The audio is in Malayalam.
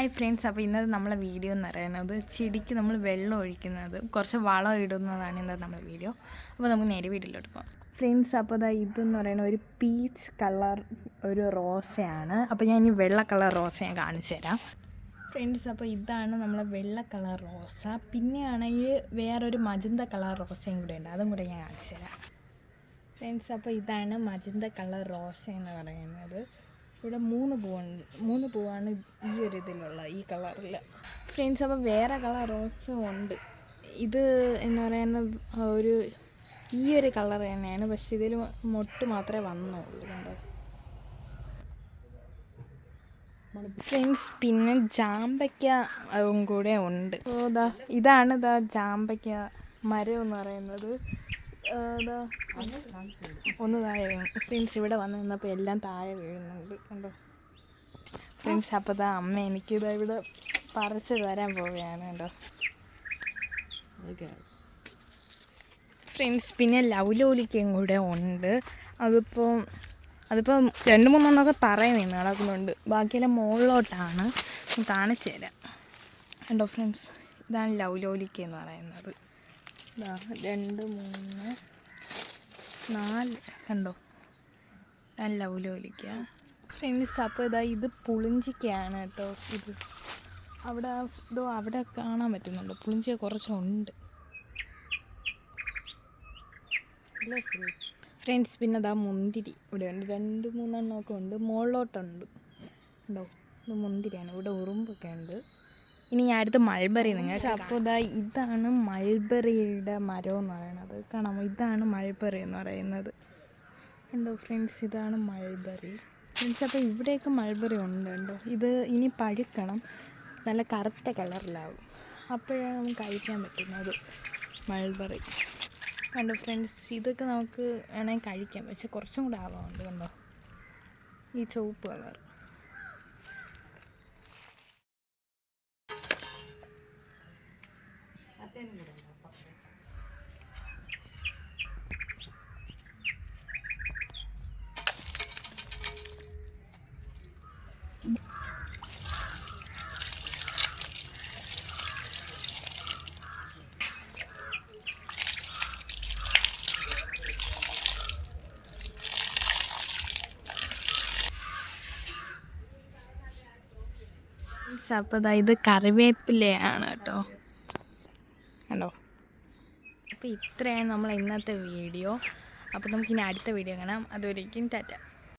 ഹായ് ഫ്രണ്ട്സ്, അപ്പോൾ ഇന്നത്തെ നമ്മളെ വീഡിയോ എന്ന് പറയുന്നത് ചെടിക്ക് നമ്മൾ വെള്ളം ഒഴിക്കുന്നത്, കുറച്ച് വളം ഇടുന്നതാണ് ഇന്നത്തെ നമ്മളെ വീഡിയോ. അപ്പോൾ നമുക്ക് നേരെ വീട്ടിലോട്ട് പോകാം ഫ്രണ്ട്സ്. അപ്പോൾ ഇതെന്ന് പറയുന്നത് ഒരു പീച്ച് കളർ ഒരു റോസയാണ്. അപ്പോൾ ഞാൻ ഈ വെള്ള കളർ റോസ ഞാൻ കാണിച്ചു തരാം ഫ്രണ്ട്സ്. അപ്പോൾ ഇതാണ് നമ്മളെ വെള്ള കളർ റോസ. പിന്നെയാണെങ്കിൽ വേറൊരു മജന്ത കളർ റോസയും കൂടെ ഉണ്ട്, അതും കൂടെ ഞാൻ കാണിച്ചു തരാം ഫ്രണ്ട്സ്. അപ്പോൾ ഇതാണ് മജന്ത കളർ റോസ എന്ന് പറയുന്നത്. ഇവിടെ മൂന്ന് പൂവാണ് ഈ ഒരു ഇതിലുള്ള ഈ കളറിൽ ഫ്രണ്ട്സ്. അപ്പോൾ വേറെ കളർ റോസ് ഉണ്ട്. ഇത് എന്ന് പറയുന്നത് ഈ ഒരു കളർ തന്നെയാണ്, പക്ഷെ ഇതിൽ മൊട്ട് മാത്രമേ വന്നുള്ളൂ, കണ്ടോ ഫ്രണ്ട്സ്. പിന്നെ ജാമ്പയ്ക്ക കൂടെ ഉണ്ട്. അപ്പോൾ ഇതാണ് ജാമ്പയ്ക്ക മരം എന്ന് പറയുന്നത്. ഒന്ന് താഴെ വീണു ഫ്രണ്ട്സ്. ഇവിടെ വന്ന് നിന്നപ്പോൾ എല്ലാം താഴെ വീഴുന്നുണ്ട്, കണ്ടോ ഫ്രണ്ട്സ്. അപ്പോൾ അമ്മ എനിക്കിത് ഇവിടെ പറിച്ച് തരാൻ പോവുകയാണ്, കണ്ടോ ഫ്രണ്ട്സ്. പിന്നെ ലൗലോലിക്കയും കൂടെ ഉണ്ട്. അതിപ്പം 2-3 തറയിൽ നിന്ന് നടക്കുന്നുണ്ട്, ബാക്കിയെല്ലാം മുകളിലോട്ടാണ്. കാണിച്ചു തരാം, കണ്ടോ ഫ്രണ്ട്സ്. ഇതാണ് ലൗലോലിക്ക എന്ന് പറയുന്നത്. 2, 3, 4 കണ്ടോ, ഞാൻ ലൗലോലിക്ക ഫ്രണ്ട്സ്. അപ്പോൾ ഇത് പുളിഞ്ചിക്കയാണ് കേട്ടോ. ഇത് അവിടെ കാണാൻ പറ്റുന്നുണ്ട്, പുളിഞ്ചിക്ക കുറച്ചുണ്ട് ഫ്രണ്ട്സ്. പിന്നെ മുന്തിരി ഇവിടെ ഉണ്ട്, 2-3 ഉണ്ട്, മുകളിലോട്ടുണ്ട് ഉണ്ടോ. ഇത് മുന്തിരിയാണ്, ഇവിടെ ഉറുമ്പൊക്കെ ഉണ്ട്. ഇനി ഞാൻ അടുത്ത് മൾബറി നിങ്ങൾക്ക്. അപ്പോൾ ഇതാണ് മൾബറിയുടെ മരം എന്ന് പറയുന്നത്, കാണാമോ. ഇതാണ് മൾബറി എന്ന് പറയുന്നത്, ഉണ്ടോ ഫ്രണ്ട്സ്. ഇതാണ് മൾബറി ഫ്രണ്ട്സ്. അപ്പോൾ ഇവിടെയൊക്കെ മൾബറി ഉണ്ട്, ഉണ്ടോ. ഇത് ഇനി പഴുക്കണം, നല്ല കറുത്ത കളറിലാവും, അപ്പോഴാണ് നമുക്ക് കഴിക്കാൻ പറ്റുന്നത് മൾബറി, കണ്ടോ ഫ്രണ്ട്സ്. ഇതൊക്കെ നമുക്ക് വേണമെങ്കിൽ കഴിക്കാം, പക്ഷെ കുറച്ചും കൂടെ ആവാറുണ്ട്, കണ്ടോ ഈ ചുവപ്പ് കളർ. അപ്പോൾ ഇത് കറിവേപ്പിലയാണ് കേട്ടോ, കണ്ടോ. അപ്പോൾ ഇത്രയാണ് നമ്മൾ ഇന്നത്തെ വീഡിയോ. അപ്പോൾ നമുക്കിനി അടുത്ത വീഡിയോ കാണാം. അതുവരേക്കും ടാറ്റ.